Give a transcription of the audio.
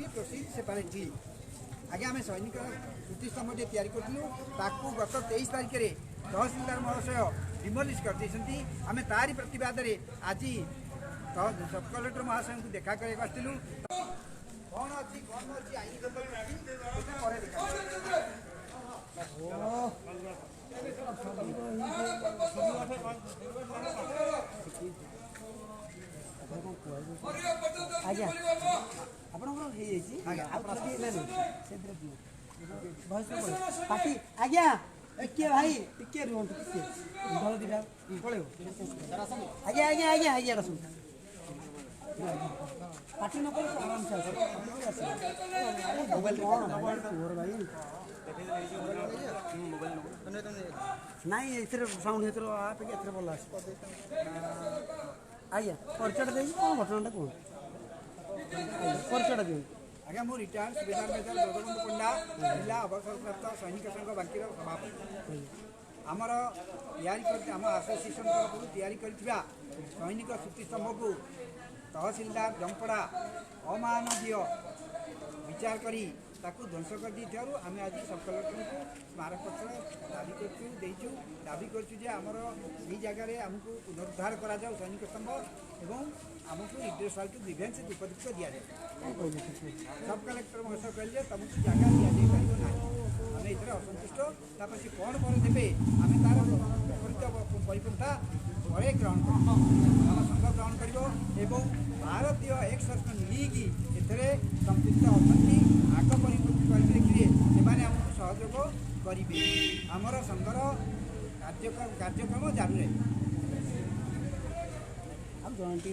Be proceed separately आगे आम सैनिक स्मृतिस्तंभटे या गत 23 तारिख में तहसीलदार महाशय डिमोलिश करते आम तारी प्रतिवाद आज सब कलेक्टर महाशय को देखा करूँ कौन अच्छी कौन अच्छी आईन आज्ञा पार्टी आज्ञा टिके भाई टिके रुहतु टिके भल दीटा पलैब आज्ञा आज्ञा आज्ञा आज्ञा आस पार्टी न कले आराम से मोबाइल भाई नाई साउंड अपेक्षा भल आस आज्ञा परिचय दे कौन घटना कौन परिचय दिखाँ आज्ञा मु रिटायर्ड सुबेदार मेजर जगबंधु पंडा जिला अवसरप्राप्त सैनिक संघ बांकीर सभापति आमर आम आसोसिएसन तरफ या सैनिक स्मृतिस्तंभ को तहसीलदार जंपड़ा अमानवीय विचार करी ताकू ध्वंस कर दी आम आज सब कलेक्टर को स्मारकपत्र दाबी करूँ दाबी करमर ये जगार आमको पुनरुद्धार करा सैनिक स्तंभ एवं आमको निर्देशाल टू ग्रीवेंस उपयुक्त दि जाए सब कलेक्टर महाशय कहले तुमको जगह दि पार ना आम ये असंतुष्ट से कौन कौन देवे आम तार परिपंथा पर ग्रहण कर संघ ग्रहण कर भारतीय एक्स सर्विसमैन लीग ए संपृक्त अच्छा आग परिवर्तन देखिए से सहयोग करेंगे आमर संघर कार्यक्रम जारी रहे। आप जन टी